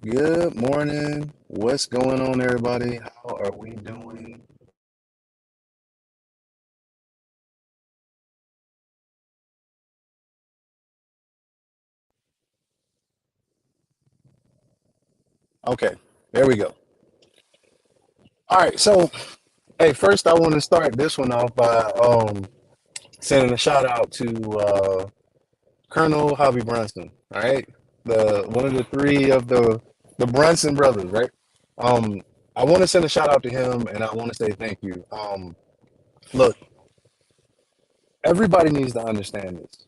Good morning. What's going on, everybody? How are we doing? Okay, there we go. All right, so hey, first I want to start this one off by sending a shout out to Colonel Hobby Brunson. All right, the one of the three of the Brunson brothers, right? Um, I want to send a shout out to him, and I want to say thank you. Look, everybody needs to understand this.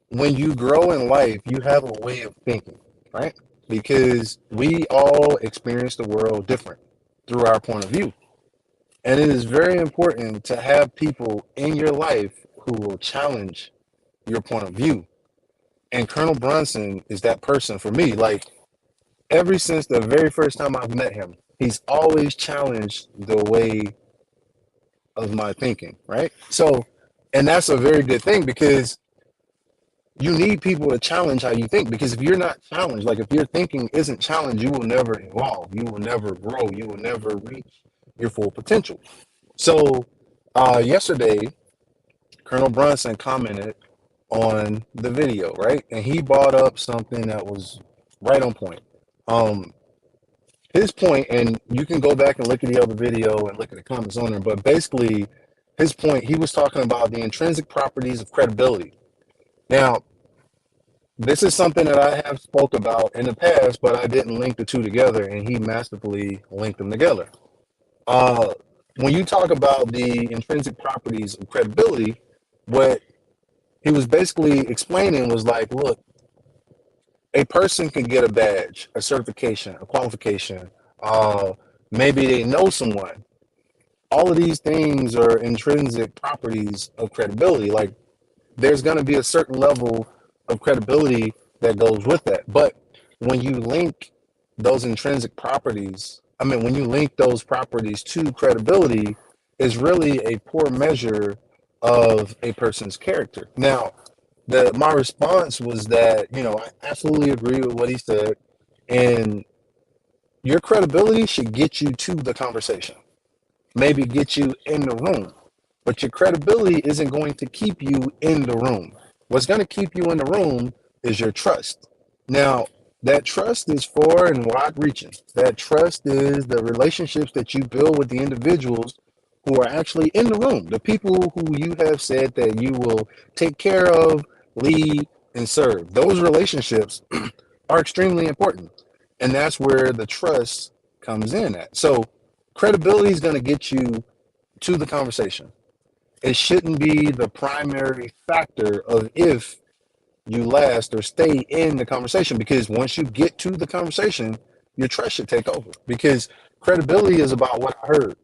When you grow in life, you have a way of thinking, right? Because we all experience the world different through our point of view. And it is very important to have people in your life who will challenge your point of view. And Colonel Brunson is that person for me. Like, ever since the very first time I've met him, he's always challenged the way of my thinking, right? So, and that's a very good thing because you need people to challenge how you think, because if you're not challenged, like if your thinking isn't challenged, you will never evolve, you will never grow, you will never reach your full potential. So yesterday, Colonel Brunson commented on the video, right? And he brought up something that was right on point. um his point, and you can go back and look at the other video and look at the comments on there, but basically his point, he was talking about the intrinsic properties of credibility. Now, this is something that I have spoke about in the past, but I didn't link the two together, and he masterfully linked them together. Uh, when you talk about the intrinsic properties of credibility, what he was basically explaining was like, look, a person can get a badge, a certification, a qualification. Uh, Maybe they know someone. All of these things are intrinsic properties of credibility. Like, there's going to be a certain level of credibility that goes with that. But when you link those intrinsic properties, I mean, when you link those properties to credibility, is really a poor measure of a person's character. Now, my response was that, I absolutely agree with what he said, and your credibility should get you to the conversation, maybe get you in the room. But your credibility isn't going to keep you in the room. What's going to keep you in the room is your trust. Now, that trust is far and wide reaching. That trust is the relationships that you build with the individuals who are actually in the room, the people who you have said that you will take care of, lead, and serve. Those relationships are extremely important. And that's where the trust comes in at. So, credibility is going to get you to the conversation. It shouldn't be the primary factor of if you last or stay in the conversation, because once you get to the conversation, your trust should take over, because credibility is about what I heard.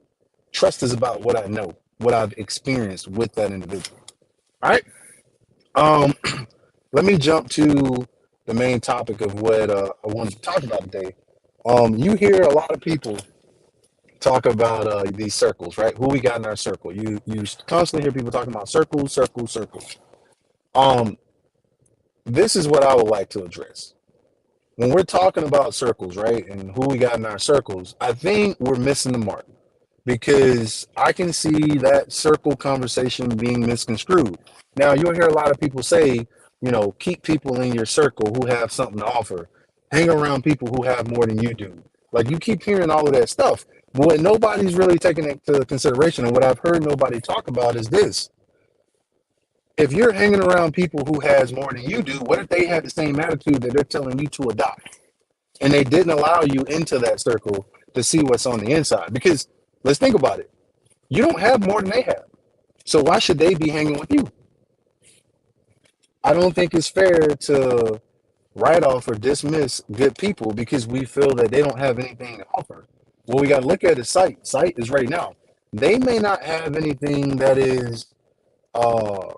Trust is about what I know, what I've experienced with that individual. All right. Um, Let me jump to the main topic of what I wanted to talk about today. You hear a lot of people talk about these circles, right? Who we got in our circle. You constantly hear people talking about circles, circles, circles. Um, this is what I would like to address. When we're talking about circles, right, and who we got in our circles, I think we're missing the mark, because I can see that circle conversation being misconstrued. Now, you'll hear a lot of people say, keep people in your circle who have something to offer. Hang around people who have more than you do. Like, you keep hearing all of that stuff. But what nobody's really taking into consideration, and what I've heard nobody talk about, is this. If you're hanging around people who has more than you do, what if they had the same attitude that they're telling you to adopt? And they didn't allow you into that circle to see what's on the inside. Because let's think about it. You don't have more than they have. So why should they be hanging with you? I don't think it's fair to write off or dismiss good people because we feel that they don't have anything to offer. What we got to look at is sight. Sight is right now. They may not have anything that is, uh,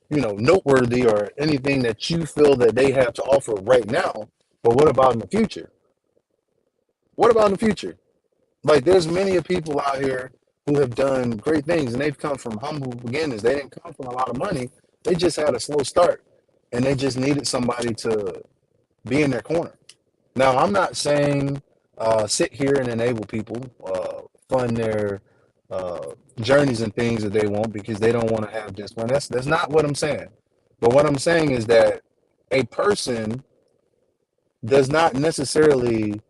noteworthy, or anything that you feel that they have to offer right now. But what about in the future? What about in the future? Like, there's many people out here who have done great things, and they've come from humble beginnings. They didn't come from a lot of money. They just had a slow start, and they just needed somebody to be in their corner. Now, I'm not saying sit here and enable people fund their journeys and things that they want because they don't want to have discipline. That's not what I'm saying. But what I'm saying is that a person does not necessarily,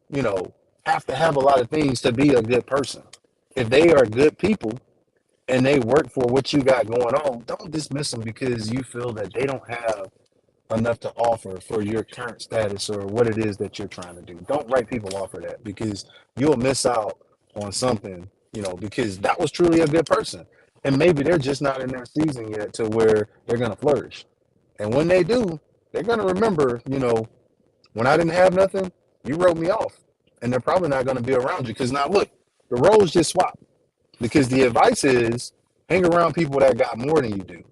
have to have a lot of things to be a good person. If they are good people and they work for what you got going on, don't dismiss them because you feel that they don't have enough to offer for your current status or what it is that you're trying to do. Don't write people off for that because you'll miss out on something, because that was truly a good person. And maybe they're just not in their season yet to where they're going to flourish. And when they do, they're going to remember, when I didn't have nothing, you wrote me off. And they're probably not going to be around you because now look, the roles just swap because the advice is hang around people that got more than you do,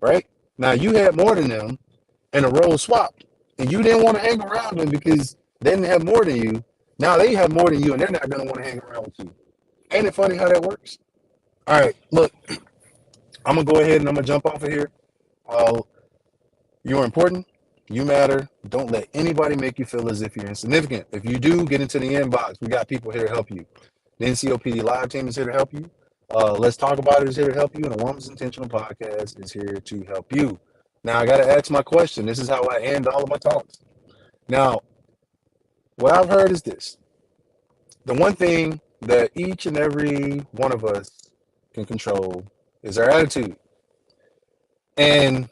right? Now you had more than them and the roles swapped and you didn't want to hang around them because they didn't have more than you. Now they have more than you and they're not going to want to hang around with you. Ain't it funny how that works? All right, look, I'm going to go ahead and I'm going to jump off of here. Uh, you're important. You matter. Don't let anybody make you feel as if you're insignificant. If you do, get into the inbox. We got people here to help you. The NCOPD Live team is here to help you. Let's Talk About It is here to help you. And the Woman's Intentional Podcast is here to help you. Now, I got to ask my question. This is how I end all of my talks. Now, what I've heard is this. The one thing that each and every one of us can control is our attitude. And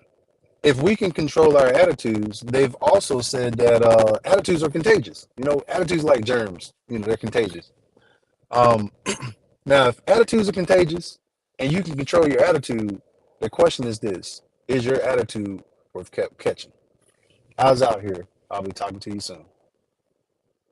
if we can control our attitudes, they've also said that attitudes are contagious. Attitudes like germs, they're contagious. Um, Now, if attitudes are contagious and you can control your attitude, the question is this: is your attitude worth catching? How's out here? I'll be talking to you soon.